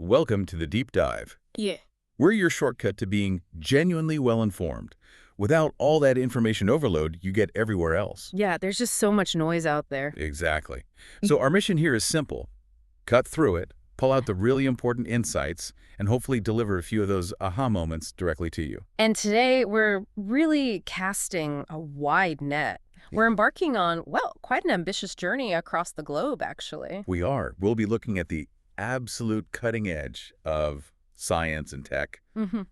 Welcome to the Deep Dive. Yeah. We're your shortcut to being genuinely well-informed. Without all that information overload you get everywhere else. Yeah, there's just so much noise out there. Exactly. So our mission here is simple. Cut through it, pull out the really important insights, and hopefully deliver a few of those aha moments directly to you. And today we're really casting a wide net. We're embarking on, well, quite an ambitious journey across the globe, actually. We are. We'll be looking at the absolute cutting edge of science and tech,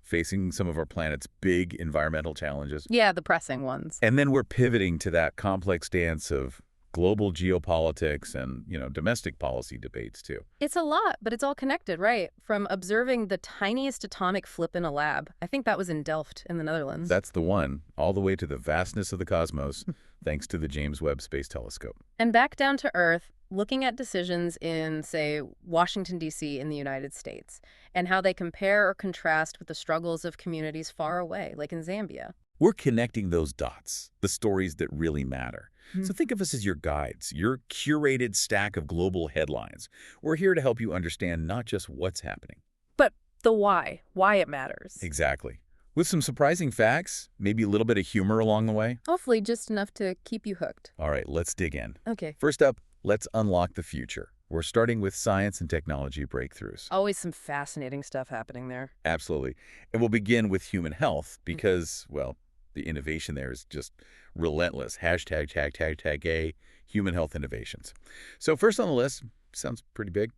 facing some of our planet's big environmental challenges. Yeah, the pressing ones. And then we're pivoting to that complex dance of global geopolitics and, domestic policy debates, too. It's a lot, but it's all connected, right? From observing the tiniest atomic flip in a lab. I think that was in Delft in the Netherlands. That's the one, all the way to the vastness of the cosmos, thanks to the James Webb Space Telescope. And back down to Earth, looking at decisions in, say, Washington, D.C. in the United States, and how they compare or contrast with the struggles of communities far away, like in Zambia. We're connecting those dots, the stories that really matter. So think of us as your guides, your curated stack of global headlines. We're here to help you understand not just what's happening. But the why it matters. Exactly. With some surprising facts, maybe a little bit of humor along the way. Hopefully just enough to keep you hooked. All right, let's dig in. Okay. First up, let's unlock the future. We're starting with science and technology breakthroughs. Always some fascinating stuff happening there. Absolutely. And we'll begin with human health because, well, the innovation there is just relentless. #A human health innovations. So first on the list, sounds pretty big,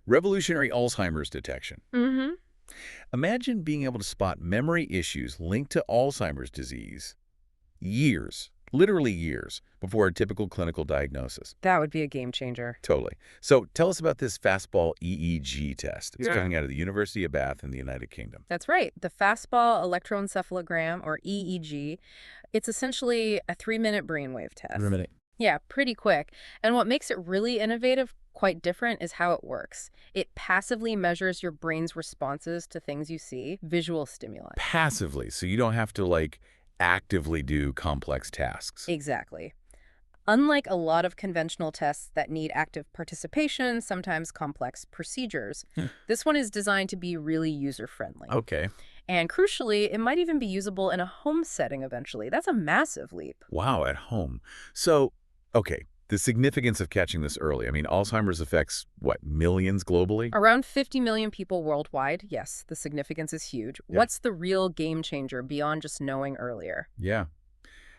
revolutionary Alzheimer's detection. Imagine being able to spot memory issues linked to Alzheimer's disease years, literally years, before a typical clinical diagnosis. That would be a game changer. Totally. So tell us about this fastball EEG test. It's Yeah. coming out of the University of Bath in the United Kingdom. That's right. The fastball electroencephalogram, or EEG, it's essentially a 3-minute brainwave test. Minute. Yeah, pretty quick. And what makes it really innovative, quite different, is how it works. It passively measures your brain's responses to things you see, visual stimuli. Passively, so you don't have to, actively do complex tasks. Exactly. Unlike a lot of conventional tests that need active participation, sometimes complex procedures, this one is designed to be really user-friendly. Okay. And crucially, it might even be usable in a home setting eventually. That's a massive leap. Wow, at home. So, okay, the significance of catching this early. I mean, Alzheimer's affects, millions globally? Around 50 million people worldwide. Yes, the significance is huge. Yeah. What's the real game changer beyond just knowing earlier? Yeah.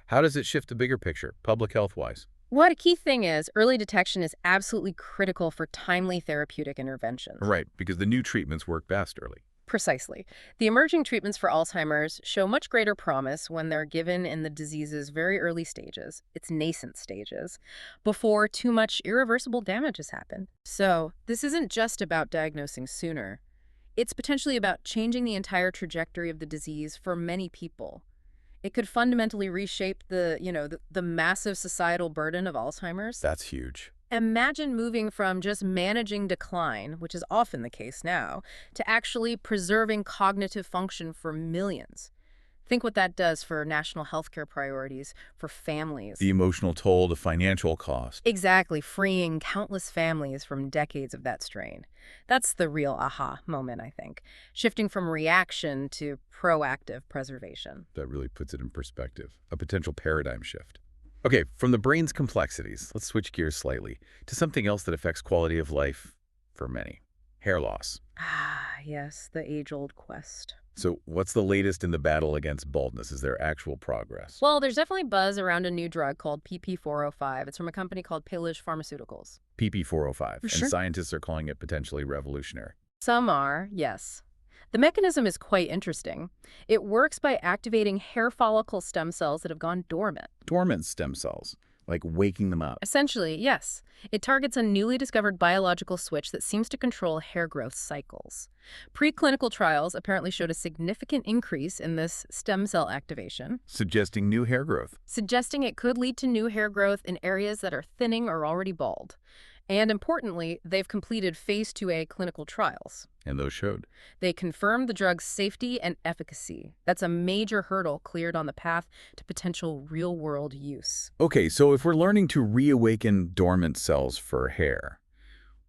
How does it shift the bigger picture, public health-wise? What a key thing is, early detection is absolutely critical for timely therapeutic interventions. Right, because the new treatments work best early. Precisely. The emerging treatments for Alzheimer's show much greater promise when they're given in the disease's very early stages, its nascent stages, before too much irreversible damage has happened. So, this isn't just about diagnosing sooner. It's potentially about changing the entire trajectory of the disease for many people. It could fundamentally reshape the massive societal burden of Alzheimer's. That's huge. Imagine moving from just managing decline, which is often the case now, to actually preserving cognitive function for millions. Think what that does for national healthcare priorities, for families. The emotional toll, the financial cost. Exactly, freeing countless families from decades of that strain. That's the real aha moment, I think. Shifting from reaction to proactive preservation. That really puts it in perspective. A potential paradigm shift. Okay, from the brain's complexities, let's switch gears slightly to something else that affects quality of life for many. Hair loss. Ah, yes, the age-old quest. So what's the latest in the battle against baldness? Is there actual progress? Well, there's definitely buzz around a new drug called PP405. It's from a company called Pillish Pharmaceuticals. PP405. Sure. And scientists are calling it potentially revolutionary. Some are, yes. The mechanism is quite interesting. It works by activating hair follicle stem cells that have gone dormant. Dormant stem cells, like waking them up. Essentially, yes. It targets a newly discovered biological switch that seems to control hair growth cycles. Preclinical trials apparently showed a significant increase in this stem cell activation, Suggesting new hair growth. suggesting it could lead to new hair growth in areas that are thinning or already bald. And importantly, they've completed phase 2A clinical trials. And those showed. They confirmed the drug's safety and efficacy. That's a major hurdle cleared on the path to potential real-world use. Okay, so if we're learning to reawaken dormant cells for hair,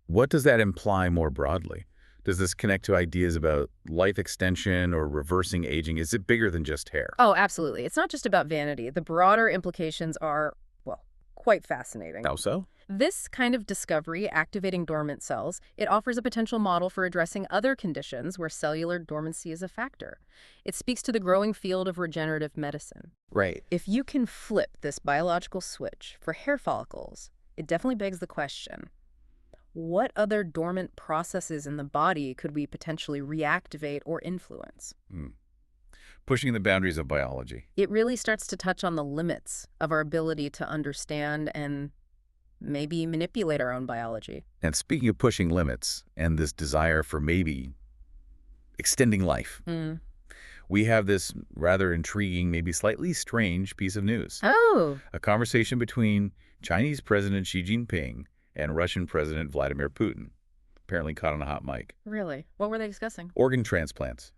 what does that imply more broadly? Does this connect to ideas about life extension or reversing aging? Is it bigger than just hair? Oh, absolutely. It's not just about vanity. The broader implications are, well, quite fascinating. How so? This kind of discovery, activating dormant cells, it offers a potential model for addressing other conditions where cellular dormancy is a factor. It speaks to the growing field of regenerative medicine. Right. If you can flip this biological switch for hair follicles, it definitely begs the question, what other dormant processes in the body could we potentially reactivate or influence? Pushing the boundaries of biology. It really starts to touch on the limits of our ability to understand and maybe manipulate our own biology. And speaking of pushing limits and this desire for maybe extending life, we have this rather intriguing, maybe slightly strange piece of news. Oh, A conversation between Chinese President Xi Jinping and Russian President Vladimir Putin, apparently caught on a hot mic. really? What were they discussing? Organ transplants,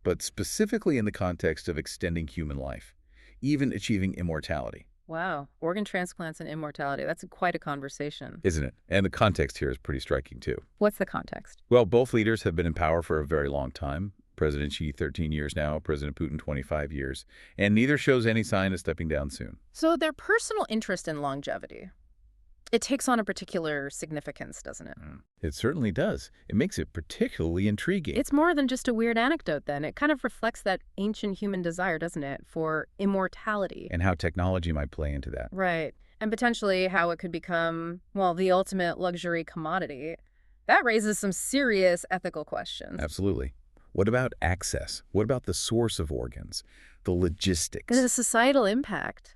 but specifically in the context of extending human life, even achieving immortality. Wow, organ transplants and immortality. That's quite a conversation. Isn't it? And the context here is pretty striking, too. What's the context? Well, both leaders have been in power for a very long time. President Xi, 13 years now, President Putin, 25 years. And neither shows any sign of stepping down soon. So their personal interest in longevity, it takes on a particular significance, doesn't it? It certainly does. It makes it particularly intriguing. It's more than just a weird anecdote, then. It kind of reflects that ancient human desire, doesn't it, for immortality. And how technology might play into that. Right. And potentially how it could become, well, the ultimate luxury commodity. That raises some serious ethical questions. Absolutely. What about access? What about the source of organs? The logistics? The societal impact.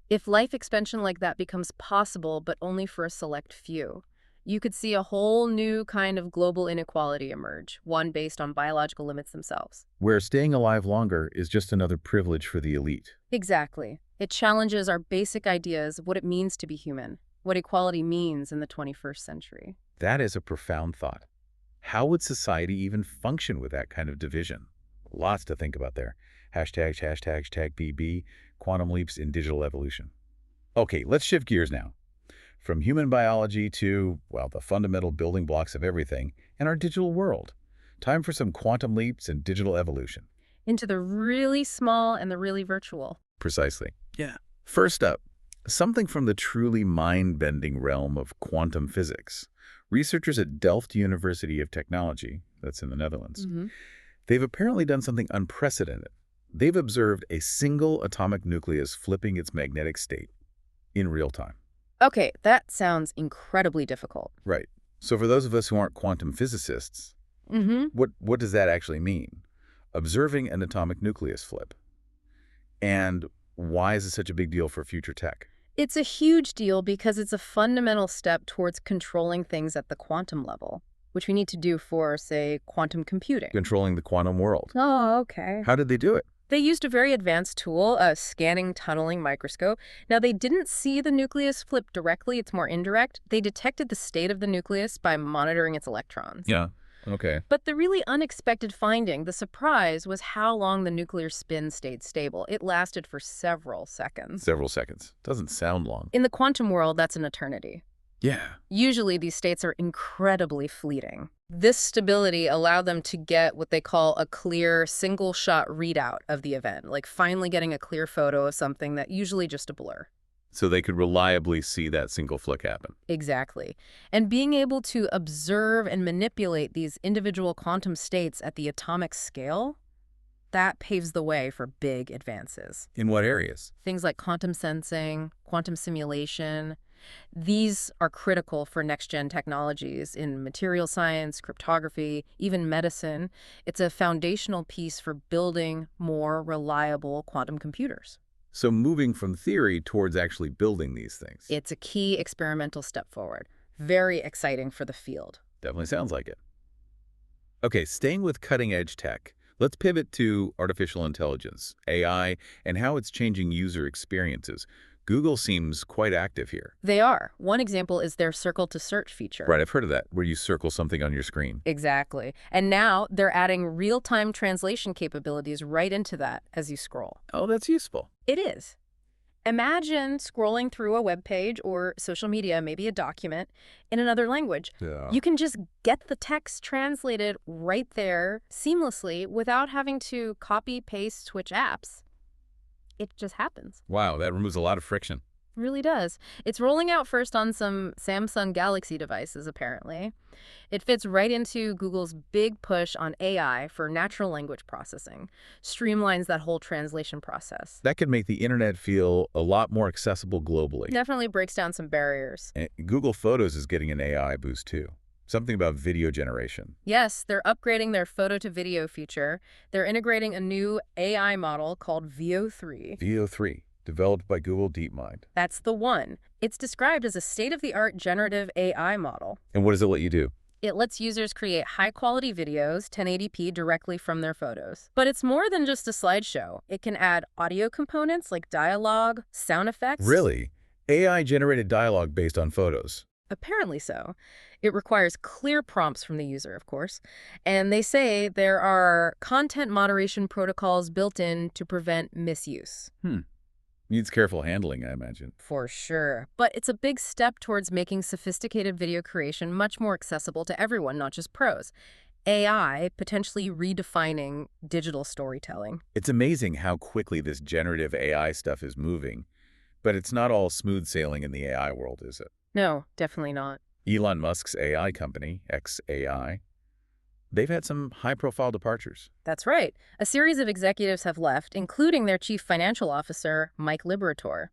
If life expansion like that becomes possible, but only for a select few, you could see a whole new kind of global inequality emerge, one based on biological limits themselves. Where staying alive longer is just another privilege for the elite. Exactly. It challenges our basic ideas of what it means to be human, what equality means in the 21st century. That is a profound thought. How would society even function with that kind of division? Lots to think about there. Hashtag BB, quantum leaps in digital evolution. Okay, let's shift gears now. From human biology to, well, the fundamental building blocks of everything and our digital world. Time for some quantum leaps and digital evolution. Into the really small and the really virtual. Precisely. Yeah. First up, something from the truly mind-bending realm of quantum physics. Researchers at Delft University of Technology, that's in the Netherlands, they've apparently done something unprecedented. They've observed a single atomic nucleus flipping its magnetic state in real time. Okay, that sounds incredibly difficult. Right. So for those of us who aren't quantum physicists, what does that actually mean? Observing an atomic nucleus flip. And why is it such a big deal for future tech? It's a huge deal because it's a fundamental step towards controlling things at the quantum level, which we need to do for, say, quantum computing. Controlling the quantum world. Oh, okay. How did they do it? They used a very advanced tool, a scanning tunneling microscope. Now, they didn't see the nucleus flip directly. It's more indirect. They detected the state of the nucleus by monitoring its electrons. Yeah. Okay. But the really unexpected finding, the surprise, was how long the nuclear spin stayed stable. It lasted for several seconds. Several seconds. Doesn't sound long. In the quantum world, that's an eternity. Yeah. Usually, these states are incredibly fleeting. This stability allowed them to get what they call a clear, single-shot readout of the event, like finally getting a clear photo of something that usually just a blur. So they could reliably see that single flick happen. Exactly. And being able to observe and manipulate these individual quantum states at the atomic scale, that paves the way for big advances. In what areas? Things like quantum sensing, quantum simulation. These are critical for next-gen technologies in material science, cryptography, even medicine. It's a foundational piece for building more reliable quantum computers. So moving from theory towards actually building these things. It's a key experimental step forward. Very exciting for the field. Definitely sounds like it. Okay, staying with cutting-edge tech, let's pivot to artificial intelligence, AI, and how it's changing user experiences. Google seems quite active here. They are. One example is their Circle to Search feature. Right, I've heard of that, where you circle something on your screen. Exactly. And now they're adding real-time translation capabilities right into that as you scroll. Oh, that's useful. It is. Imagine scrolling through a web page or social media, maybe a document, in another language. Yeah. You can just get the text translated right there seamlessly without having to copy, paste, switch apps. It just happens. Wow, that removes a lot of friction. Really does. It's rolling out first on some Samsung Galaxy devices, apparently. It fits right into Google's big push on AI for natural language processing, streamlines that whole translation process. That could make the internet feel a lot more accessible globally. Definitely breaks down some barriers. And Google Photos is getting an AI boost too. Something about video generation. Yes, they're upgrading their photo-to-video feature. They're integrating a new AI model called VO3. VO3, developed by Google DeepMind. That's the one. It's described as a state-of-the-art generative AI model. And what does it let you do? It lets users create high-quality videos, 1080p, directly from their photos. But it's more than just a slideshow. It can add audio components like dialogue, sound effects. Really? AI-generated dialogue based on photos? Apparently so. It requires clear prompts from the user, of course. And they say there are content moderation protocols built in to prevent misuse. Needs careful handling, I imagine. For sure. But it's a big step towards making sophisticated video creation much more accessible to everyone, not just pros. AI potentially redefining digital storytelling. It's amazing how quickly this generative AI stuff is moving, but it's not all smooth sailing in the AI world, is it? No, definitely not. Elon Musk's AI company, XAI, they've had some high-profile departures. That's right. A series of executives have left, including their chief financial officer, Mike Liberator.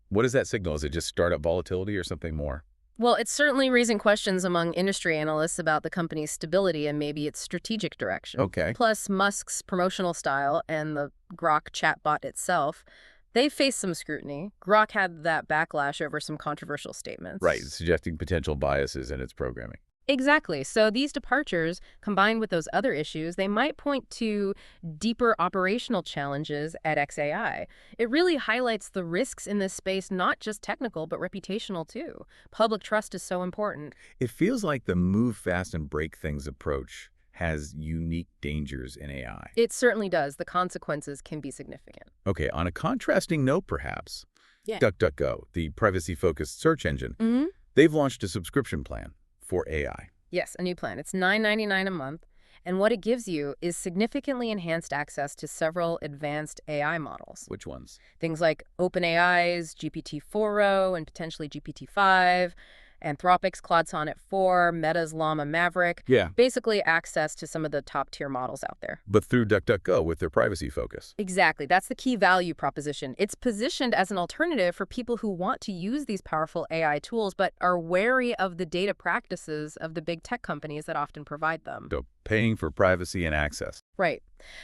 What does that signal? Is it just startup volatility or something more? Well, it's certainly raising questions among industry analysts about the company's stability and maybe its strategic direction. Okay. Plus, Musk's promotional style and the Grok chatbot itself, they faced some scrutiny. Grok had that backlash over some controversial statements. Right, suggesting potential biases in its programming. Exactly. So these departures, combined with those other issues, they might point to deeper operational challenges at XAI. It really highlights the risks in this space, not just technical, but reputational too. Public trust is so important. It feels like the move fast and break things approach has unique dangers in AI. It certainly does. The consequences can be significant. Okay, on a contrasting note, perhaps, Yeah. DuckDuckGo, the privacy-focused search engine, they've launched a subscription plan for AI. Yes, a new plan. It's $9.99 a month. And what it gives you is significantly enhanced access to several advanced AI models. Which ones? Things like OpenAI's GPT-4o and potentially GPT-5, Anthropic's Claude Sonnet 4, Meta's Llama Maverick. Yeah. Basically access to some of the top-tier models out there. But through DuckDuckGo with their privacy focus. Exactly. That's the key value proposition. It's positioned as an alternative for people who want to use these powerful AI tools but are wary of the data practices of the big tech companies that often provide them. So paying for privacy and access. Right.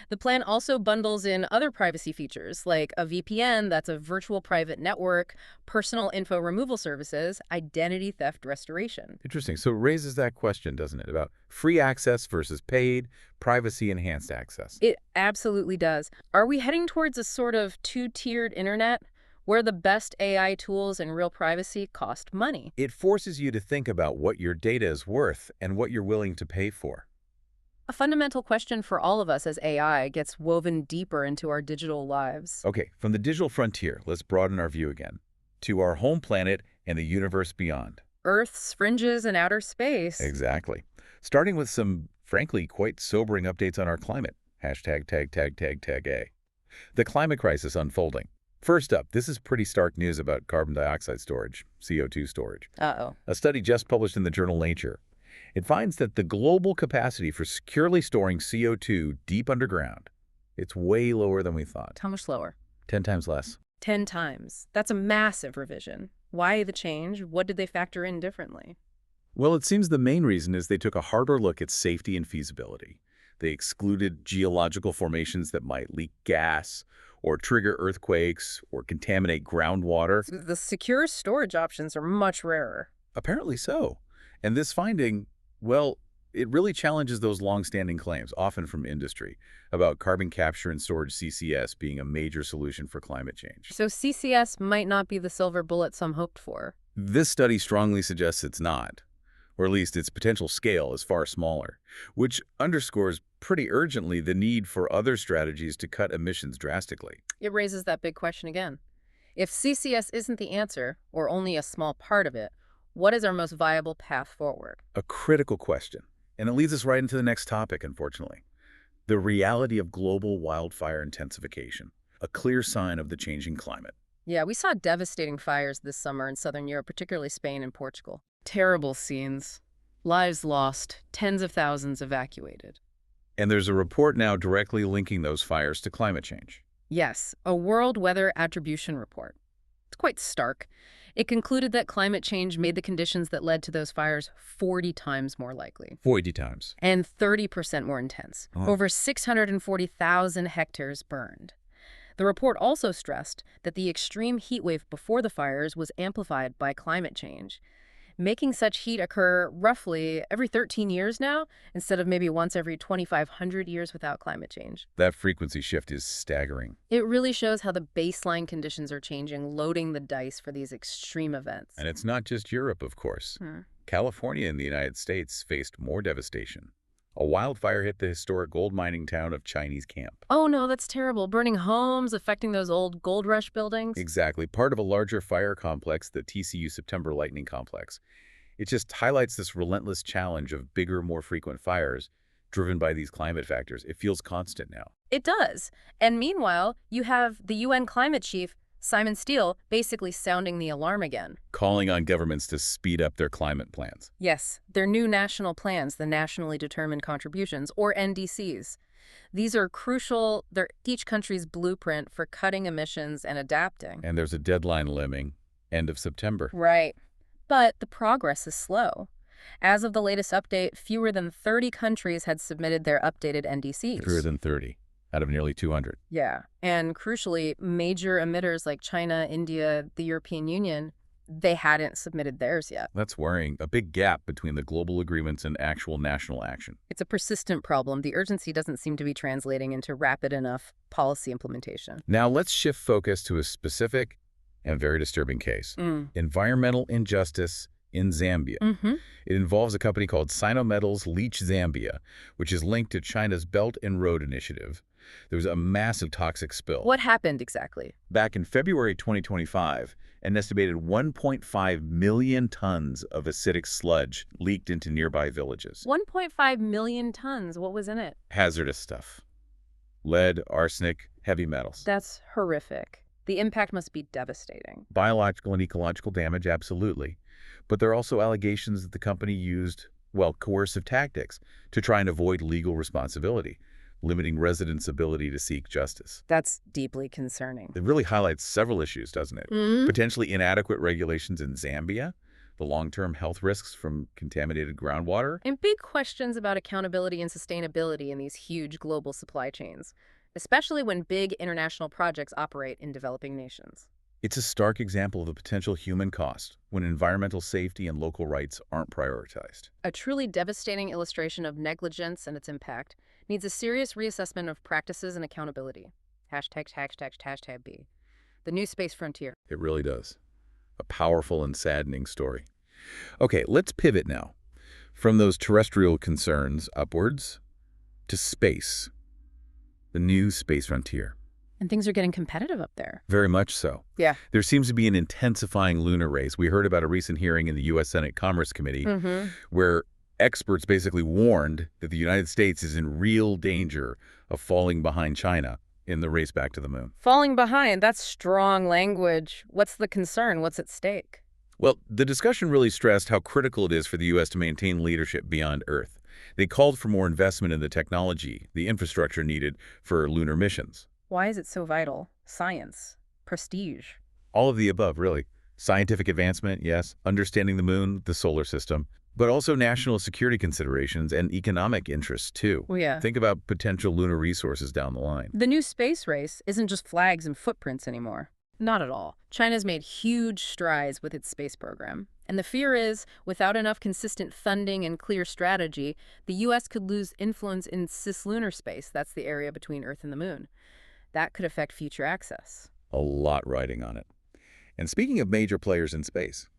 The plan also bundles in other privacy features like a VPN, that's a virtual private network, personal info removal services, identity theft restoration. Interesting. So it raises that question, doesn't it, about free access versus paid, privacy-enhanced access. It absolutely does. Are we heading towards a sort of two-tiered internet where the best AI tools and real privacy cost money? It forces you to think about what your data is worth and what you're willing to pay for. A fundamental question for all of us as AI gets woven deeper into our digital lives. Okay, from the digital frontier, let's broaden our view again to our home planet and the universe beyond. Earth's fringes and outer space. Exactly. Starting with some, frankly, quite sobering updates on our climate. Hashtag tag A. The climate crisis unfolding. First up, this is pretty stark news about carbon dioxide storage, CO2 storage. Uh-oh. A study just published in the journal Nature. It finds that the global capacity for securely storing CO2 deep underground, it's way lower than we thought. How much lower? 10 times less. 10 times. That's a massive revision. Why the change? What did they factor in differently? Well, it seems the main reason is they took a harder look at safety and feasibility. They excluded geological formations that might leak gas or trigger earthquakes or contaminate groundwater. The secure storage options are much rarer. Apparently so. And this finding, well, it really challenges those long-standing claims, often from industry, about carbon capture and storage CCS being a major solution for climate change. So CCS might not be the silver bullet some hoped for. This study strongly suggests it's not, or at least its potential scale is far smaller, which underscores pretty urgently the need for other strategies to cut emissions drastically. It raises that big question again. If CCS isn't the answer, or only a small part of it, what is our most viable path forward? A critical question. And it leads us right into the next topic, unfortunately. The reality of global wildfire intensification, a clear sign of the changing climate. Yeah, we saw devastating fires this summer in southern Europe, particularly Spain and Portugal. Terrible scenes. Lives lost, tens of thousands evacuated. And there's a report now directly linking those fires to climate change. Yes, a World Weather Attribution Report. It's quite stark. It concluded that climate change made the conditions that led to those fires 40 times more likely. 40 times. And 30% more intense. Oh. Over 640,000 hectares burned. The report also stressed that the extreme heat wave before the fires was amplified by climate change, making such heat occur roughly every 13 years now, instead of maybe once every 2,500 years without climate change. That frequency shift is staggering. It really shows how the baseline conditions are changing, loading the dice for these extreme events. And it's not just Europe, of course. California and the United States faced more devastation. A wildfire hit the historic gold mining town of Chinese Camp. Oh no, that's terrible. Burning homes, affecting those old gold rush buildings. Exactly. Part of a larger fire complex, the TCU September Lightning Complex. It just highlights this relentless challenge of bigger, more frequent fires driven by these climate factors. It feels constant now. It does. And meanwhile, you have the UN climate chief, Simon Steele, basically sounding the alarm again. Calling on governments to speed up their climate plans. Yes, their new national plans, the Nationally Determined Contributions, or NDCs. These are crucial. They're each country's blueprint for cutting emissions and adapting. And there's a deadline looming, end of September. Right. But the progress is slow. As of the latest update, fewer than 30 countries had submitted their updated NDCs. Fewer than 30 out of nearly 200. Yeah. And crucially, major emitters like China, India, the European Union, they hadn't submitted theirs yet. That's worrying. A big gap between the global agreements and actual national action. It's a persistent problem. The urgency doesn't seem to be translating into rapid enough policy implementation. Now let's shift focus to a specific and very disturbing case. Environmental injustice in Zambia. It involves a company called Sinometal's Leach Zambia, which is linked to China's Belt and Road Initiative. There was a massive toxic spill. What happened exactly? Back in February 2025, an estimated 1.5 million tons of acidic sludge leaked into nearby villages. 1.5 million tons. What was in it? Hazardous stuff. Lead, arsenic, heavy metals. That's horrific. The impact must be devastating. Biological and ecological damage, absolutely. But there are also allegations that the company used, well, coercive tactics to try and avoid legal responsibility, limiting residents' ability to seek justice. That's deeply concerning. It really highlights several issues, doesn't it? Potentially inadequate regulations in Zambia, the long-term health risks from contaminated groundwater. And big questions about accountability and sustainability in these huge global supply chains, especially when big international projects operate in developing nations. It's a stark example of the potential human cost when environmental safety and local rights aren't prioritized. A truly devastating illustration of negligence and its impact needs a serious reassessment of practices and accountability. #B. The new space frontier. It really does. A powerful and saddening story. Okay, let's pivot now from those terrestrial concerns upwards to space, the new space frontier. And things are getting competitive up there. Very much so. Yeah. There seems to be an intensifying lunar race. We heard about a recent hearing in the U.S. Senate Commerce Committee where experts basically warned that the United States is in real danger of falling behind China in the race back to the moon. Falling behind, that's strong language. What's the concern? What's at stake? Well, the discussion really stressed how critical it is for the U.S. to maintain leadership beyond Earth. They called for more investment in the technology, the infrastructure needed for lunar missions. Why is it so vital? Science. Prestige. All of the above, really. Scientific advancement, yes. Understanding the moon, the solar system. But also national security considerations and economic interests, too. Well, yeah. Think about potential lunar resources down the line. The new space race isn't just flags and footprints anymore. Not at all. China's made huge strides with its space program. And the fear is, without enough consistent funding and clear strategy, the U.S. could lose influence in cislunar space. That's the area between Earth and the moon. That could affect future access. A lot riding on it. And speaking of major players in space,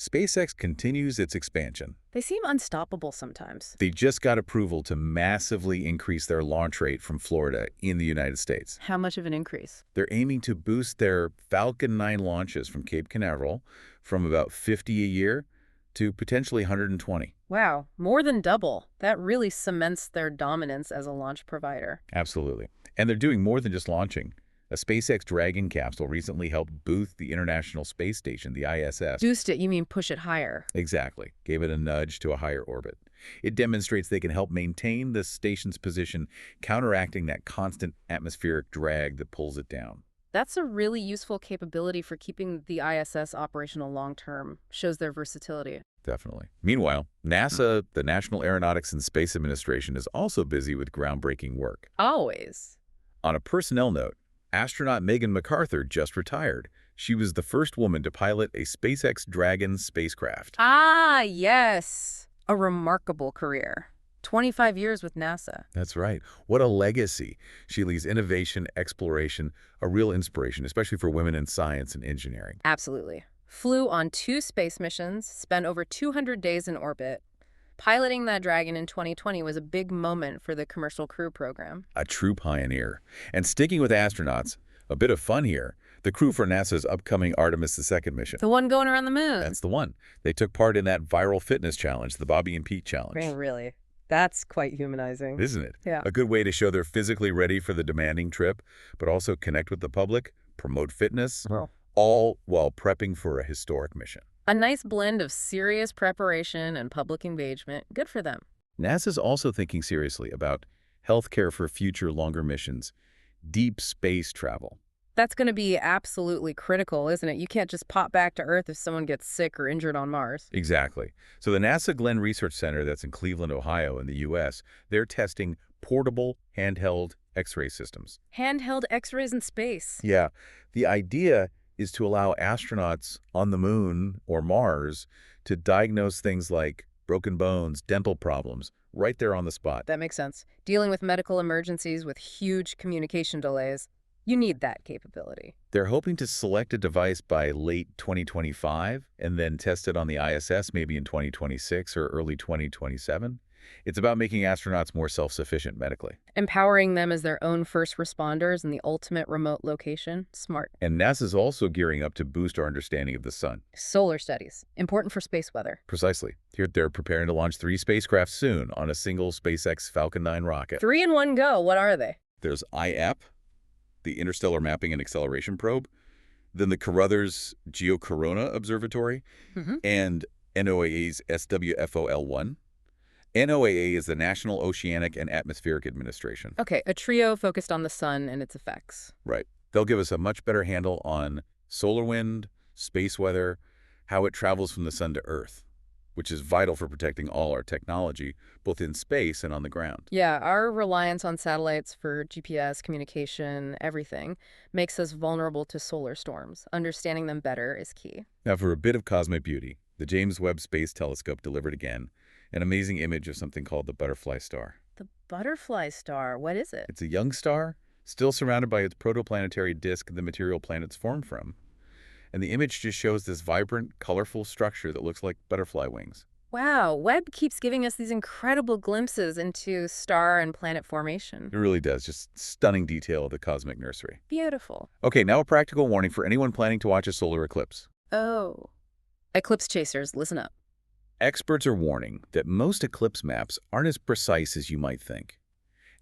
SpaceX continues its expansion. They seem unstoppable sometimes. They just got approval to massively increase their launch rate from Florida in the United States. How much of an increase? They're aiming to boost their Falcon 9 launches from Cape Canaveral from about 50 a year to potentially 120. Wow, more than double. That really cements their dominance as a launch provider. Absolutely. And they're doing more than just launching. A SpaceX Dragon capsule recently helped boost the International Space Station, the ISS. Boost it, you mean push it higher. Exactly. Gave it a nudge to a higher orbit. It demonstrates they can help maintain the station's position, counteracting that constant atmospheric drag that pulls it down. That's a really useful capability for keeping the ISS operational long-term. Shows their versatility. Definitely. Meanwhile, NASA, the National Aeronautics and Space Administration, is also busy with groundbreaking work. Always. On a personnel note, astronaut Megan McArthur just retired. She was the first woman to pilot a SpaceX Dragon spacecraft. Ah, yes. A remarkable career. 25 years with NASA. That's right. What a legacy. She leads innovation, exploration, a real inspiration, especially for women in science and engineering. Absolutely. Flew on 2 space missions, spent over 200 days in orbit. Piloting that Dragon in 2020 was a big moment for the Commercial Crew program. A true pioneer. And sticking with astronauts, a bit of fun here. The crew for NASA's upcoming Artemis II mission. The one going around the moon. That's the one. They took part in that viral fitness challenge, the Bobby and Pete challenge. Really? That's quite humanizing. Isn't it? Yeah. A good way to show they're physically ready for the demanding trip, but also connect with the public, promote fitness, all while prepping for a historic mission. A nice blend of serious preparation and public engagement. Good for them. NASA's also thinking seriously about healthcare for future longer missions, deep space travel. That's going to be absolutely critical, isn't it? You can't just pop back to Earth if someone gets sick or injured on Mars. Exactly. So the NASA Glenn Research Center that's in Cleveland, Ohio in the U.S., they're testing portable handheld X-ray systems. Handheld X-rays in space. Yeah. The idea is to allow astronauts on the moon or Mars to diagnose things like broken bones, dental problems, right there on the spot. That makes sense. Dealing with medical emergencies with huge communication delays, you need that capability. They're hoping to select a device by late 2025 and then test it on the ISS maybe in 2026 or early 2027. It's about making astronauts more self-sufficient medically. Empowering them as their own first responders in the ultimate remote location. Smart. And NASA's also gearing up to boost our understanding of the sun. Solar studies. Important for space weather. Precisely. Here they're preparing to launch 3 spacecraft soon on a single SpaceX Falcon 9 rocket. 3 in one go. What are they? There's IAP, the Interstellar Mapping and Acceleration Probe, then the Carruthers Geocorona Observatory, and NOAA's SWFOL-1. NOAA is the National Oceanic and Atmospheric Administration. Okay, a trio focused on the sun and its effects. Right. They'll give us a much better handle on solar wind, space weather, how it travels from the sun to Earth, which is vital for protecting all our technology, both in space and on the ground. Yeah, our reliance on satellites for GPS, communication, everything, makes us vulnerable to solar storms. Understanding them better is key. Now, for a bit of cosmic beauty, the James Webb Space Telescope delivered again an amazing image of something called the butterfly star. The butterfly star, what is it? It's a young star, still surrounded by its protoplanetary disk, the material planets formed from. And the image just shows this vibrant, colorful structure that looks like butterfly wings. Wow, Webb keeps giving us these incredible glimpses into star and planet formation. It really does. Just stunning detail of the cosmic nursery. Beautiful. Okay, now a practical warning for anyone planning to watch a solar eclipse. Oh. Eclipse chasers, listen up. Experts are warning that most eclipse maps aren't as precise as you might think,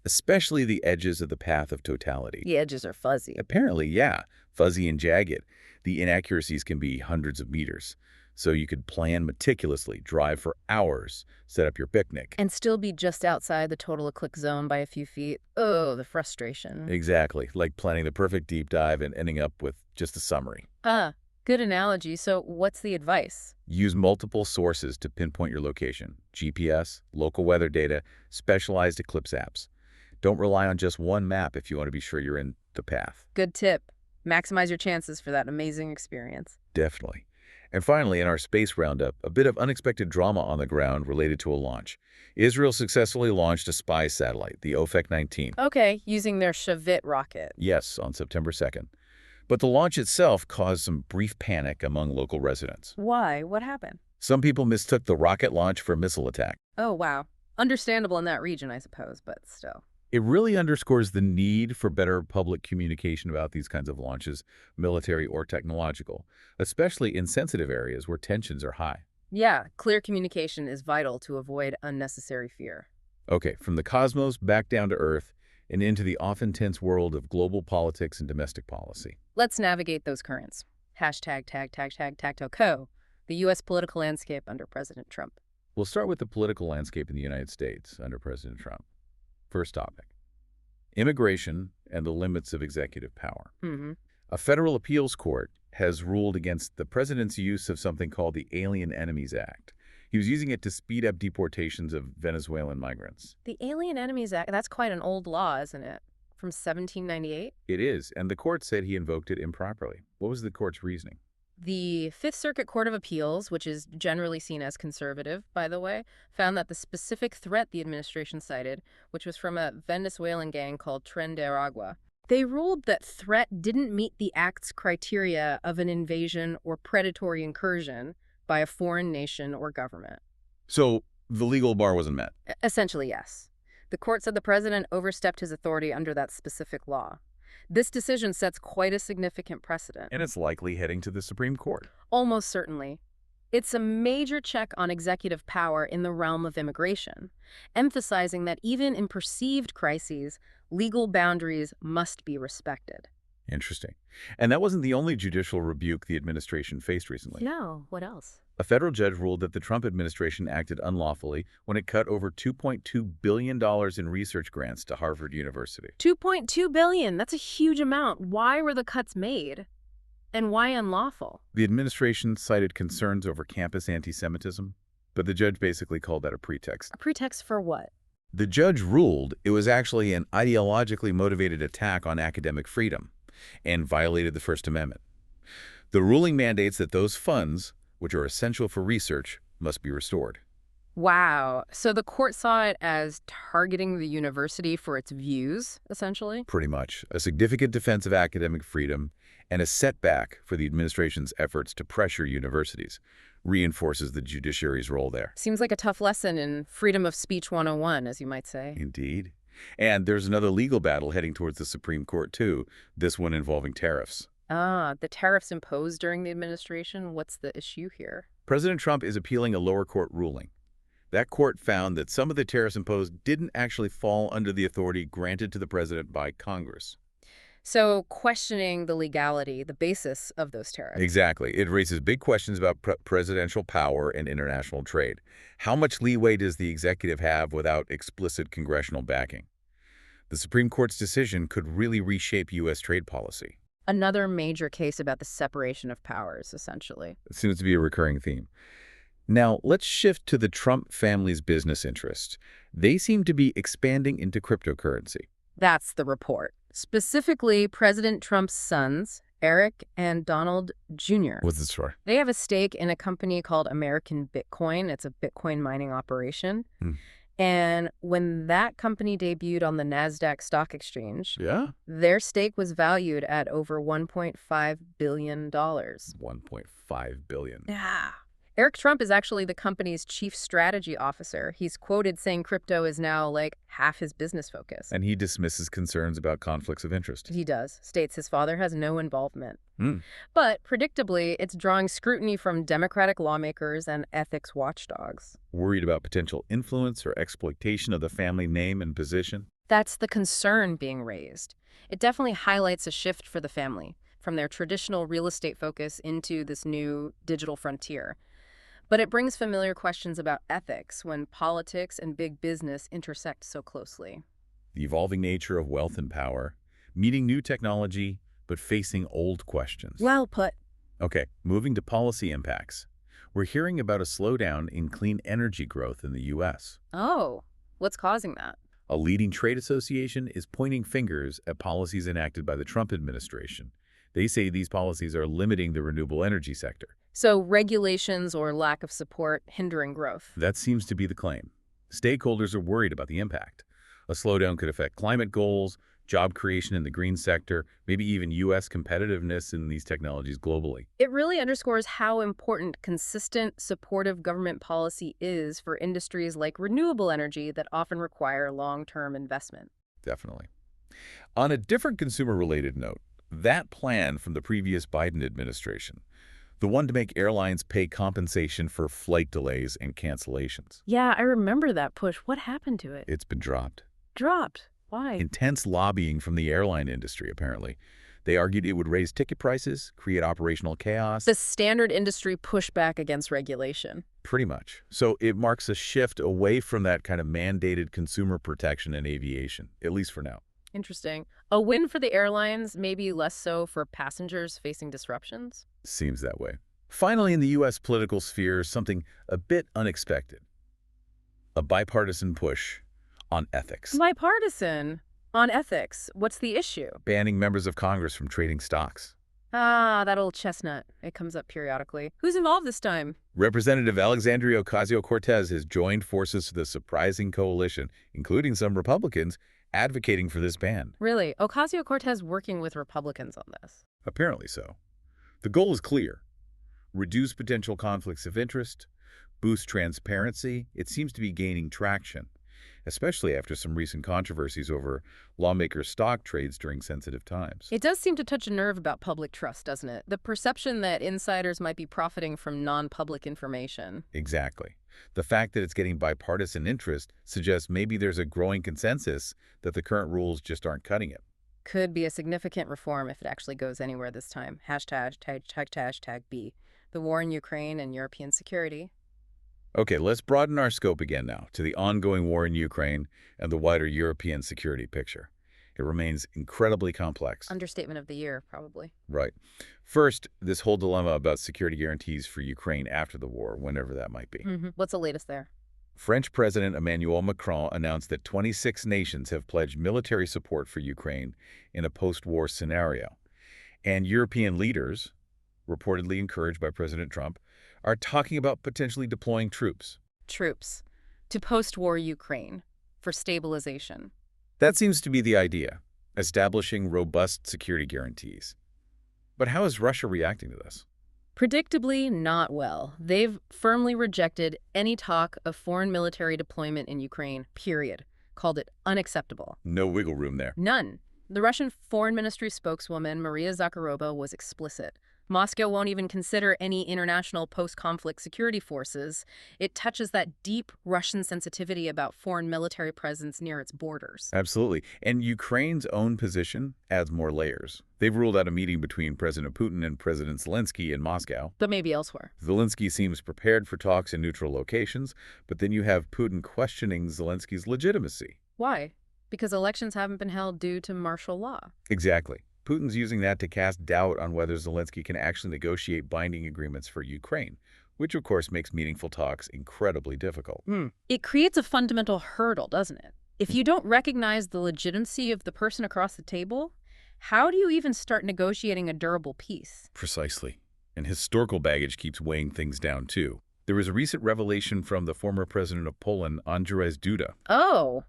especially the edges of the path of totality. The edges are fuzzy. Apparently, yeah, fuzzy and jagged. The inaccuracies can be hundreds of meters. So you could plan meticulously, drive for hours, set up your picnic. And still be just outside the total eclipse zone by a few feet. Oh, the frustration. Exactly, like planning the perfect deep dive and ending up with just a summary. Good analogy. So what's the advice? Use multiple sources to pinpoint your location. GPS, local weather data, specialized eclipse apps. Don't rely on just one map if you want to be sure you're in the path. Good tip. Maximize your chances for that amazing experience. Definitely. And finally, in our space roundup, a bit of unexpected drama on the ground related to a launch. Israel successfully launched a spy satellite, the OFEC-19. Okay, using their Shavit rocket. Yes, on September 2nd. But the launch itself caused some brief panic among local residents. Why? What happened? Some people mistook the rocket launch for a missile attack. Oh, wow. Understandable in that region, I suppose, but still. It really underscores the need for better public communication about these kinds of launches, military or technological, especially in sensitive areas where tensions are high. Yeah, clear communication is vital to avoid unnecessary fear. Okay, from the cosmos back down to Earth and into the often tense world of global politics and domestic policy. Let's navigate those currents. Hashtag tag tag tag TechCrunch, the U.S. political landscape under President Trump. We'll start with the political landscape in the United States under President Trump. First topic, immigration and the limits of executive power. A federal appeals court has ruled against the president's use of something called the Alien Enemies Act. He was using it to speed up deportations of Venezuelan migrants. The Alien Enemies Act, that's quite an old law, isn't it? From 1798? It is, and the court said he invoked it improperly. What was the court's reasoning? The Fifth Circuit Court of Appeals, which is generally seen as conservative, by the way, found that the specific threat the administration cited, which was from a Venezuelan gang called Tren de Aragua, they ruled that threat didn't meet the act's criteria of an invasion or predatory incursion by a foreign nation or government. So the legal bar wasn't met. Essentially, yes. The court said the president overstepped his authority under that specific law. This decision sets quite a significant precedent. And it's likely heading to the Supreme Court. Almost certainly. It's a major check on executive power in the realm of immigration, emphasizing that even in perceived crises, legal boundaries must be respected. Interesting. And that wasn't the only judicial rebuke the administration faced recently. No, what else? A federal judge ruled that the Trump administration acted unlawfully when it cut over $2.2 billion in research grants to Harvard University. $2.2 billion, that's a huge amount. Why were the cuts made? And why unlawful? The administration cited concerns over campus anti-Semitism, but the judge basically called that a pretext. A pretext for what? The judge ruled it was actually an ideologically motivated attack on academic freedom and violated the First Amendment. The ruling mandates that those funds, which are essential for research, must be restored. Wow. So the court saw it as targeting the university for its views, essentially? Pretty much. A significant defense of academic freedom and a setback for the administration's efforts to pressure universities. Reinforces the judiciary's role there. Seems like a tough lesson in freedom of speech 101, as you might say. Indeed. And there's another legal battle heading towards the Supreme Court, too, this one involving tariffs. Ah, the tariffs imposed during the administration? What's the issue here? President Trump is appealing a lower court ruling. That court found that some of the tariffs imposed didn't actually fall under the authority granted to the president by Congress. So questioning the legality, the basis of those tariffs. Exactly. It raises big questions about presidential power and international trade. How much leeway does the executive have without explicit congressional backing? The Supreme Court's decision could really reshape U.S. trade policy. Another major case about the separation of powers, essentially. It seems to be a recurring theme. Now, let's shift to the Trump family's business interests. They seem to be expanding into cryptocurrency. That's the report. Specifically, President Trump's sons, Eric and Donald Jr. What's the story? They have a stake in a company called American Bitcoin. It's a Bitcoin mining operation. And when that company debuted on the NASDAQ stock exchange, their stake was valued at over $1.5 billion. $1.5 billion. Yeah. Eric Trump is actually the company's chief strategy officer. He's quoted saying crypto is now like half his business focus. And he dismisses concerns about conflicts of interest. He does. States his father has no involvement. But predictably, it's drawing scrutiny from Democratic lawmakers and ethics watchdogs. Worried about potential influence or exploitation of the family name and position? That's the concern being raised. It definitely highlights a shift for the family from their traditional real estate focus into this new digital frontier. But it brings familiar questions about ethics when politics and big business intersect so closely. The evolving nature of wealth and power, meeting new technology, but facing old questions. Well put. Okay, moving to policy impacts. We're hearing about a slowdown in clean energy growth in the U.S. Oh, what's causing that? A leading trade association is pointing fingers at policies enacted by the Trump administration. They say these policies are limiting the renewable energy sector. So regulations or lack of support hindering growth. That seems to be the claim. Stakeholders are worried about the impact. A slowdown could affect climate goals, job creation in the green sector, maybe even U.S. competitiveness in these technologies globally. It really underscores how important consistent, supportive government policy is for industries like renewable energy that often require long-term investment. Definitely. On a different consumer-related note, that plan from the previous Biden administration, the one to make airlines pay compensation for flight delays and cancellations. Yeah, I remember that push. What happened to it? It's been dropped. Dropped. Why? Intense lobbying from the airline industry, apparently. They argued it would raise ticket prices, create operational chaos. The standard industry pushback against regulation. Pretty much. So it marks a shift away from that kind of mandated consumer protection in aviation, at least for now. Interesting. A win for the airlines, maybe less so for passengers facing disruptions? Seems that way. Finally, in the U.S. political sphere, something a bit unexpected. A bipartisan push on ethics. Bipartisan. On ethics, what's the issue? Banning members of Congress from trading stocks. Ah, that old chestnut. It comes up periodically. Who's involved this time? Representative Alexandria Ocasio-Cortez has joined forces with a surprising coalition, including some Republicans, advocating for this ban. Really? Ocasio-Cortez working with Republicans on this? Apparently so. The goal is clear. Reduce potential conflicts of interest, boost transparency. It seems to be gaining traction, especially after some recent controversies over lawmakers' stock trades during sensitive times. It does seem to touch a nerve about public trust, doesn't it? The perception that insiders might be profiting from non-public information. Exactly. The fact that it's getting bipartisan interest suggests maybe there's a growing consensus that the current rules just aren't cutting it. Could be a significant reform if it actually goes anywhere this time. Hashtag B. The war in Ukraine and European security. Okay, let's broaden our scope again now to the ongoing war in Ukraine and the wider European security picture. It remains incredibly complex. Understatement of the year, probably. Right. First, this whole dilemma about security guarantees for Ukraine after the war, whenever that might be. What's the latest there? French President Emmanuel Macron announced that 26 nations have pledged military support for Ukraine in a post-war scenario. And European leaders, reportedly encouraged by President Trump, are talking about potentially deploying troops. Troops. To post-war Ukraine. For stabilization. That seems to be the idea, establishing robust security guarantees. But how is Russia reacting to this? Predictably, not well. They've firmly rejected any talk of foreign military deployment in Ukraine, period. Called it unacceptable. No wiggle room there. None. The Russian Foreign Ministry spokeswoman, Maria Zakharova, was explicit. Moscow won't even consider any international post-conflict security forces. It touches that deep Russian sensitivity about foreign military presence near its borders. Absolutely. And Ukraine's own position adds more layers. They've ruled out a meeting between President Putin and President Zelensky in Moscow. But maybe elsewhere. Zelensky seems prepared for talks in neutral locations, but then you have Putin questioning Zelensky's legitimacy. Why? Because elections haven't been held due to martial law. Exactly. Putin's using that to cast doubt on whether Zelensky can actually negotiate binding agreements for Ukraine, which of course makes meaningful talks incredibly difficult. It creates a fundamental hurdle, doesn't it? If you don't recognize the legitimacy of the person across the table, how do you even start negotiating a durable peace? Precisely. And historical baggage keeps weighing things down too. There was a recent revelation from the former president of Poland, Andrzej Duda. Oh.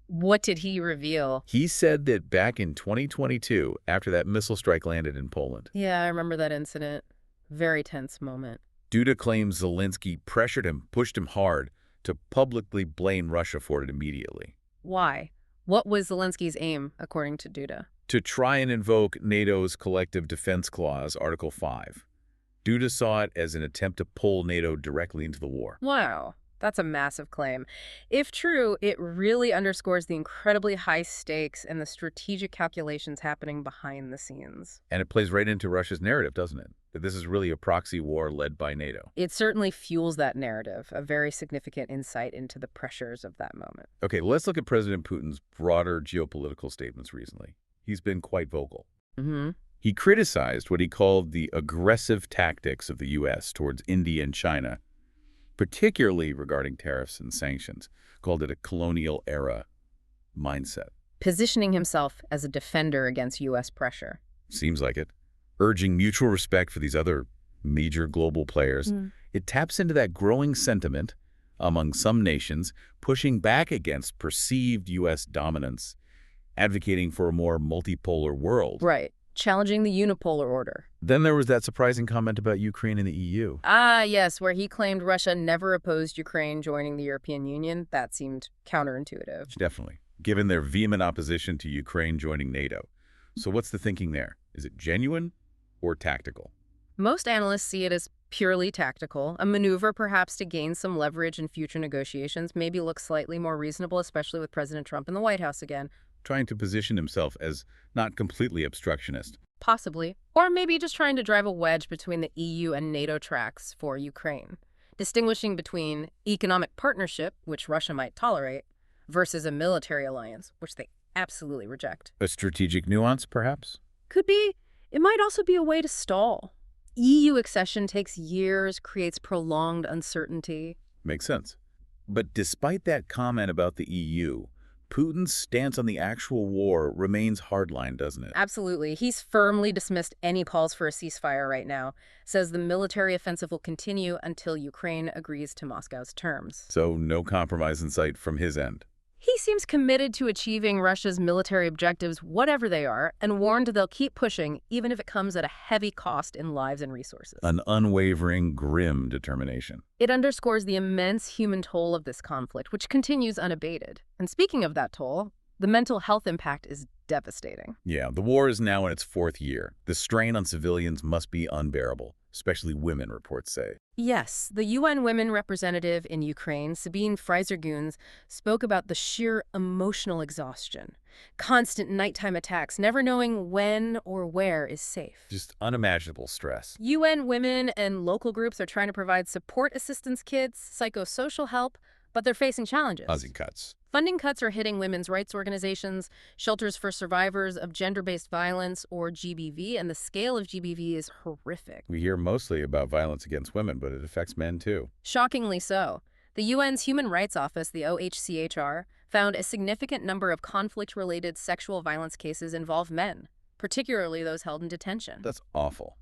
What did he reveal? He said that back in 2022, after that missile strike landed in Poland. Yeah, I remember that incident. Very tense moment. Duda claims Zelensky pressured him, pushed him hard to publicly blame Russia for it immediately. Why? What was Zelensky's aim, according to Duda? To try and invoke NATO's Collective Defense Clause, Article 5. Duda saw it as an attempt to pull NATO directly into the war. Wow. That's a massive claim. If true, it really underscores the incredibly high stakes and the strategic calculations happening behind the scenes. And it plays right into Russia's narrative, doesn't it? That this is really a proxy war led by NATO. It certainly fuels that narrative, a very significant insight into the pressures of that moment. Okay, let's look at President Putin's broader geopolitical statements recently. He's been quite vocal. He criticized what he called the aggressive tactics of the U.S. towards India and China, particularly regarding tariffs and sanctions, called it a colonial-era mindset. Positioning himself as a defender against U.S. pressure. Seems like it. Urging mutual respect for these other major global players. It taps into that growing sentiment among some nations pushing back against perceived U.S. dominance advocating for a more multipolar world. Right. Challenging the unipolar order. Then there was that surprising comment about Ukraine and the EU. Ah, yes, where he claimed Russia never opposed Ukraine joining the European Union. That seemed counterintuitive. Definitely, given their vehement opposition to Ukraine joining NATO. So what's the thinking there? Is it genuine or tactical? Most analysts see it as purely tactical, a maneuver perhaps to gain some leverage in future negotiations, maybe look slightly more reasonable, especially with President Trump in the White House again. Trying to position himself as not completely obstructionist. Possibly. Or maybe just trying to drive a wedge between the EU and NATO tracks for Ukraine, distinguishing between economic partnership, which Russia might tolerate, versus a military alliance, which they absolutely reject. A strategic nuance, perhaps? Could be. It might also be a way to stall. EU accession takes years, creates prolonged uncertainty. Makes sense. But despite that comment about the EU, Putin's stance on the actual war remains hardline, doesn't it? Absolutely. He's firmly dismissed any calls for a ceasefire right now, says the military offensive will continue until Ukraine agrees to Moscow's terms. So no compromise in sight from his end. He seems committed to achieving Russia's military objectives, whatever they are, and warned they'll keep pushing, even if it comes at a heavy cost in lives and resources. An unwavering, grim determination. It underscores the immense human toll of this conflict, which continues unabated. And speaking of that toll, the mental health impact is devastating. Yeah, the war is now in its 4th year. The strain on civilians must be unbearable, especially women, reports say. Yes, the UN Women Representative in Ukraine, Sabine Freiser-Guns, spoke about the sheer emotional exhaustion. Constant nighttime attacks, never knowing when or where is safe. Just unimaginable stress. UN Women and local groups are trying to provide support assistance kits, psychosocial help, but they're facing challenges. Housing cuts. Funding cuts are hitting women's rights organizations, shelters for survivors of gender-based violence, or GBV, and the scale of GBV is horrific. We hear mostly about violence against women, but it affects men too. Shockingly so. The UN's Human Rights Office, the OHCHR, found a significant number of conflict-related sexual violence cases involve men, particularly those held in detention. That's awful,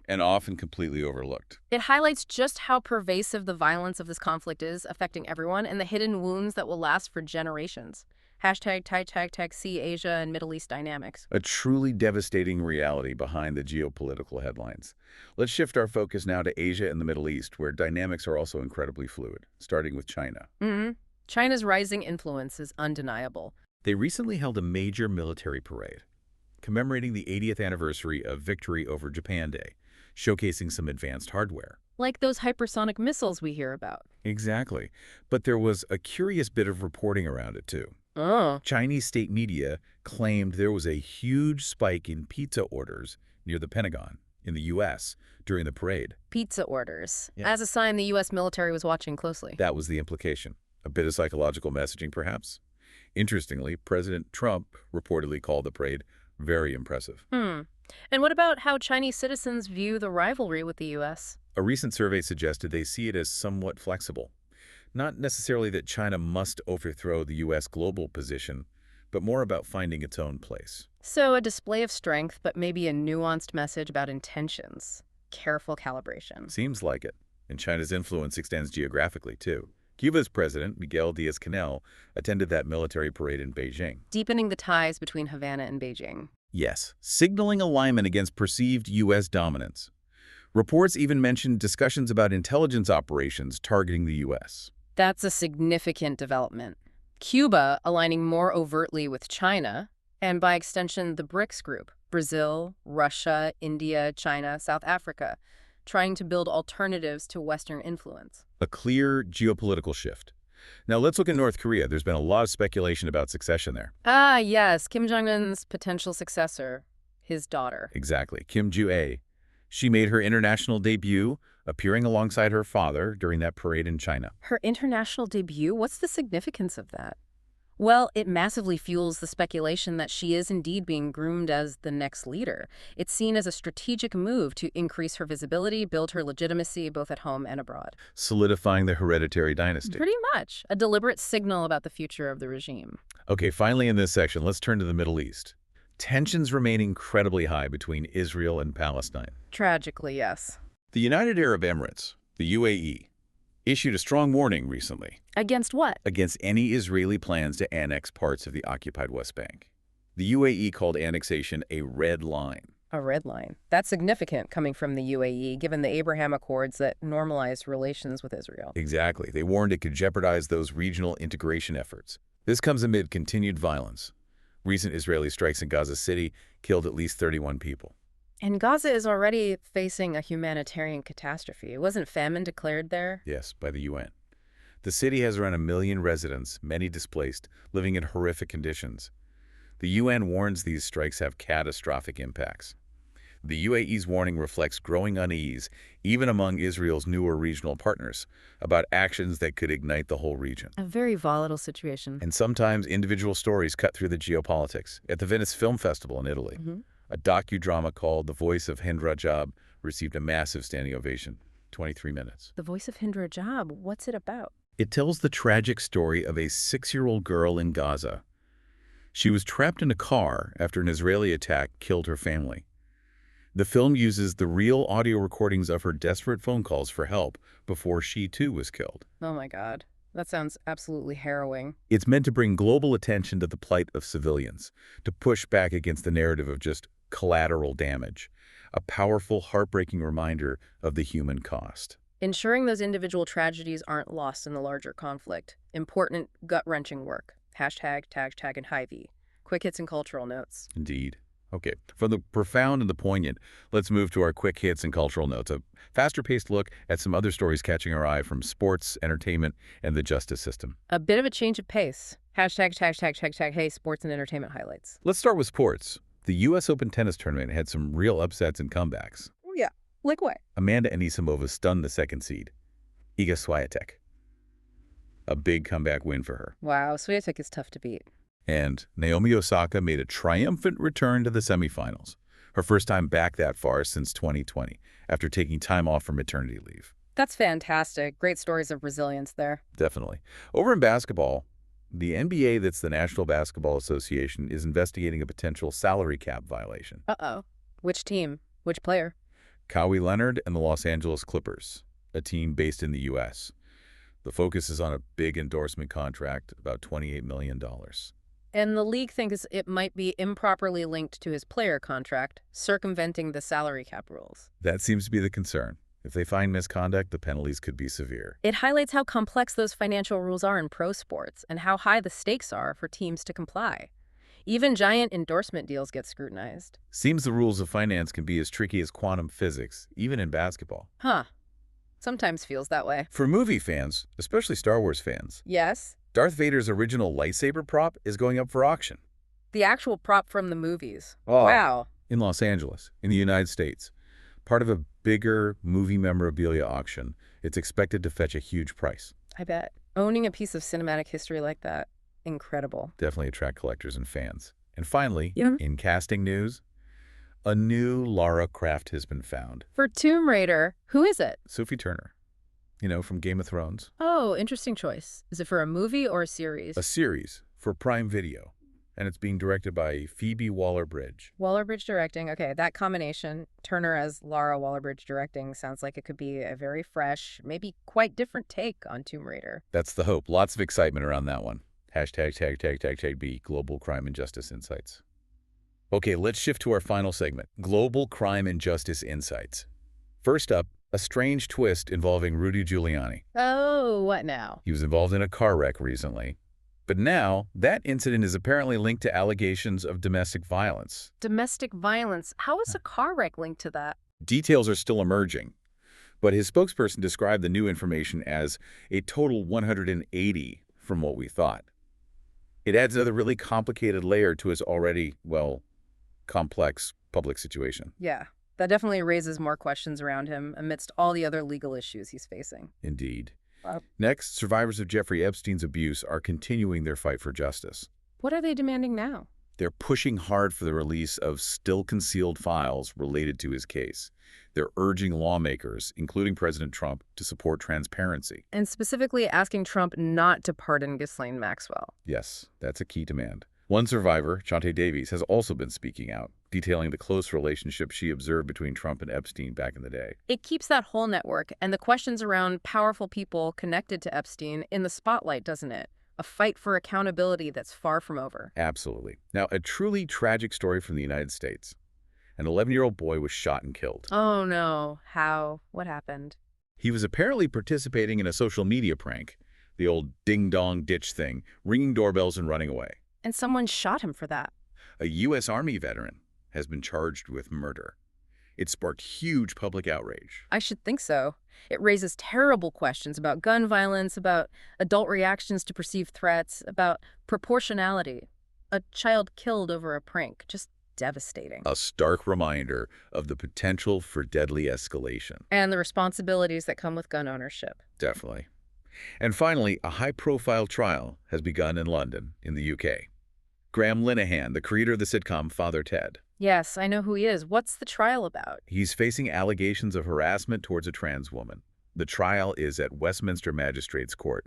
and often completely overlooked. It highlights just how pervasive the violence of this conflict is, affecting everyone, and the hidden wounds that will last for generations. #see Asia and Middle East dynamics. A truly devastating reality behind the geopolitical headlines. Let's shift our focus now to Asia and the Middle East, where dynamics are also incredibly fluid, starting with China. China's rising influence is undeniable. They recently held a major military parade, commemorating the 80th anniversary of victory over Japan Day, showcasing some advanced hardware. Like those hypersonic missiles we hear about. Exactly. But there was a curious bit of reporting around it, too. Oh. Chinese state media claimed there was a huge spike in pizza orders near the Pentagon in the U.S. during the parade. Pizza orders. Yeah. As a sign the U.S. military was watching closely. That was the implication. A bit of psychological messaging, perhaps. Interestingly, President Trump reportedly called the parade very impressive. And what about how Chinese citizens view the rivalry with the U.S.? A recent survey suggested they see it as somewhat flexible. Not necessarily that China must overthrow the U.S. global position, but more about finding its own place. So a display of strength, but maybe a nuanced message about intentions. Careful calibration. Seems like it. And China's influence extends geographically, too. Cuba's president, Miguel Diaz-Canel, attended that military parade in Beijing. Deepening the ties between Havana and Beijing. Yes, signaling alignment against perceived U.S. dominance. Reports even mentioned discussions about intelligence operations targeting the U.S. That's a significant development. Cuba aligning more overtly with China, and by extension the BRICS group, Brazil, Russia, India, China, South Africa, trying to build alternatives to Western influence. A clear geopolitical shift. Now let's look at North Korea. There's been a lot of speculation about succession there. Ah, yes, Kim Jong-un's potential successor, his daughter. Exactly, Kim Joo-ae. She made her international debut, appearing alongside her father during that parade in China. Her international debut? What's the significance of that? Well, it massively fuels the speculation that she is indeed being groomed as the next leader. It's seen as a strategic move to increase her visibility, build her legitimacy both at home and abroad. Solidifying the hereditary dynasty. Pretty much. A deliberate signal about the future of the regime. Okay, finally in this section, let's turn to the Middle East. Tensions remain incredibly high between Israel and Palestine. Tragically, yes. The United Arab Emirates, the UAE, issued a strong warning recently. Against what? Against any Israeli plans to annex parts of the occupied West Bank. The UAE called annexation a red line. A red line. That's significant coming from the UAE, given the Abraham Accords that normalized relations with Israel. Exactly. They warned it could jeopardize those regional integration efforts. This comes amid continued violence. Recent Israeli strikes in Gaza City killed at least 31 people. And Gaza is already facing a humanitarian catastrophe. Wasn't famine declared there? Yes, by the UN. The city has around 1 million residents, many displaced, living in horrific conditions. The UN warns these strikes have catastrophic impacts. The UAE's warning reflects growing unease, even among Israel's newer regional partners, about actions that could ignite the whole region. A very volatile situation. And sometimes individual stories cut through the geopolitics. At the Venice Film Festival in Italy, a docudrama called The Voice of Hind Rajab received a massive standing ovation, 23 minutes. The Voice of Hind Rajab, what's it about? It tells the tragic story of a 6-year-old girl in Gaza. She was trapped in a car after an Israeli attack killed her family. The film uses the real audio recordings of her desperate phone calls for help before she, too, was killed. Oh my God. That sounds absolutely harrowing. It's meant to bring global attention to the plight of civilians, to push back against the narrative of just collateral damage, a powerful, heartbreaking reminder of the human cost. Ensuring those individual tragedies aren't lost in the larger conflict. Important, gut-wrenching work. Hashtag, tag, and Hy-Vee. Quick hits and cultural notes. Indeed. Okay, from the profound and the poignant, let's move to our quick hits and cultural notes, a faster-paced look at some other stories catching our eye from sports, entertainment, and the justice system. A bit of a change of pace. Hashtag, tag, hey, sports and entertainment highlights. Let's start with sports. The U.S. Open tennis tournament had some real upsets and comebacks. Oh, yeah. Like what? Amanda Anisimova stunned the second seed, Iga Swiatek. A big comeback win for her. Wow, Swiatek is tough to beat. And Naomi Osaka made a triumphant return to the semifinals, her first time back that far since 2020, after taking time off for maternity leave. That's fantastic. Great stories of resilience there. Definitely. Over in basketball, the NBA, that's the National Basketball Association, is investigating a potential salary cap violation. Uh-oh. Which team? Which player? Kawhi Leonard and the Los Angeles Clippers, a team based in the U.S. The focus is on a big endorsement contract, about $28 million. And the league thinks it might be improperly linked to his player contract, circumventing the salary cap rules. That seems to be the concern. If they find misconduct, the penalties could be severe. It highlights how complex those financial rules are in pro sports and how high the stakes are for teams to comply. Even giant endorsement deals get scrutinized. Seems the rules of finance can be as tricky as quantum physics, even in basketball. Huh. Sometimes feels that way. For movie fans, especially Star Wars fans, Yes? Darth Vader's original lightsaber prop is going up for auction. The actual prop from the movies. Oh. Wow. In Los Angeles, in the United States. Part of a bigger movie memorabilia auction, it's expected to fetch a huge price. I bet. Owning a piece of cinematic history like that, incredible. Definitely attract collectors and fans. And finally, Yeah. in casting news, a new Lara Croft has been found. For Tomb Raider, who is it? Sophie Turner, you know, from Game of Thrones. Oh, interesting choice. Is it for a movie or a series? A series for Prime Video, and it's being directed by Phoebe Waller-Bridge. Waller-Bridge directing. Okay, that combination, Turner as Lara Waller-Bridge directing, sounds like it could be a very fresh, maybe quite different take on Tomb Raider. That's the hope. Lots of excitement around that one. Hashtag B, Global Crime and Justice Insights. Okay, let's shift to our final segment, Global Crime and Justice Insights. First up, a strange twist involving Rudy Giuliani. Oh, what now? He was involved in a car wreck recently. But now, that incident is apparently linked to allegations of domestic violence. Domestic violence. How is a car wreck linked to that? Details are still emerging, but his spokesperson described the new information as a total 180 from what we thought. It adds another really complicated layer to his already, well, complex public situation. Yeah, that definitely raises more questions around him amidst all the other legal issues he's facing. Indeed. Wow. Next, survivors of Jeffrey Epstein's abuse are continuing their fight for justice. What are they demanding now? They're pushing hard for the release of still-concealed files related to his case. They're urging lawmakers, including President Trump, to support transparency. And specifically asking Trump not to pardon Ghislaine Maxwell. Yes, that's a key demand. One survivor, Chante Davies, has also been speaking out, detailing the close relationship she observed between Trump and Epstein back in the day. It keeps that whole network and the questions around powerful people connected to Epstein in the spotlight, doesn't it? a fight for accountability that's far from over. Absolutely. Now, a truly tragic story from the United States. An 11-year-old boy was shot and killed. Oh no, how? What happened? He was apparently participating in a social media prank, the old ding-dong ditch thing, ringing doorbells and running away. And someone shot him for that. A U.S. Army veteran has been charged with murder. It sparked huge public outrage. I should think so. It raises terrible questions about gun violence, about adult reactions to perceived threats, about proportionality. A child killed over a prank. Just devastating. A stark reminder of the potential for deadly escalation. And the responsibilities that come with gun ownership. Definitely. And finally, a high-profile trial has begun in London, in the UK. Graham Linehan, the creator of the sitcom Father Ted. Yes, I know who he is. What's the trial about? He's facing allegations of harassment towards a trans woman. The trial is at Westminster Magistrates Court.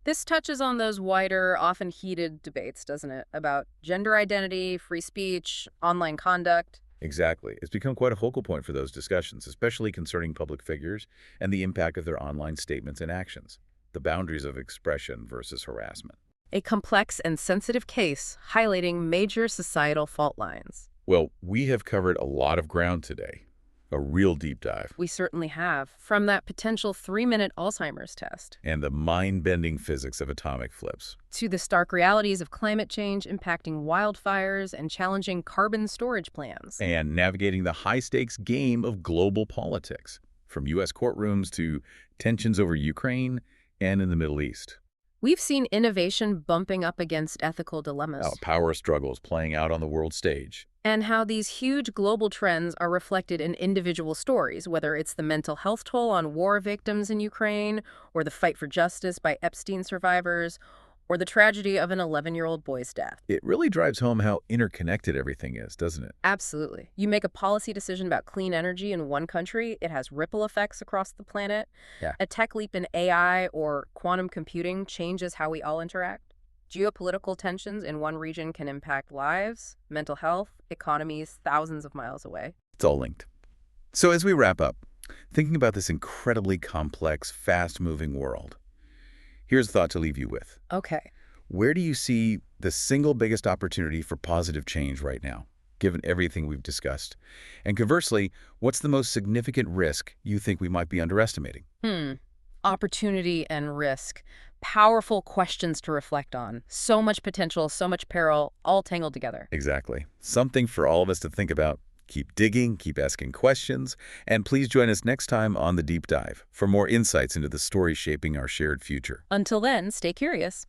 This touches on those wider, often heated debates, doesn't it? About gender identity, free speech, online conduct. Exactly. It's become quite a focal point for those discussions, especially concerning public figures and the impact of their online statements and actions, the boundaries of expression versus harassment. A complex and sensitive case highlighting major societal fault lines. Well, we have covered a lot of ground today. A real deep dive. We certainly have, from that potential 3-minute Alzheimer's test. And the mind-bending physics of atomic flips. To the stark realities of climate change impacting wildfires and challenging carbon storage plans. And navigating the high-stakes game of global politics, from U.S. courtrooms to tensions over Ukraine and in the Middle East. We've seen innovation bumping up against ethical dilemmas. Power struggles playing out on the world stage. And how these huge global trends are reflected in individual stories, whether it's the mental health toll on war victims in Ukraine, or the fight for justice by Epstein survivors, or the tragedy of an 11-year-old boy's death. It really drives home how interconnected everything is, doesn't it? Absolutely. You make a policy decision about clean energy in one country, it has ripple effects across the planet. Yeah. A tech leap in AI or quantum computing changes how we all interact. Geopolitical tensions in one region can impact lives, mental health, economies thousands of miles away. It's all linked. So as we wrap up, thinking about this incredibly complex, fast-moving world, here's a thought to leave you with. Okay. Where do you see the single biggest opportunity for positive change right now, given everything we've discussed? And conversely, what's the most significant risk you think we might be underestimating? Opportunity and risk. Powerful questions to reflect on. So much potential, so much peril, all tangled together. Exactly. Something for all of us to think about. Keep digging, keep asking questions, and please join us next time on The Deep Dive for more insights into the story shaping our shared future. Until then, stay curious.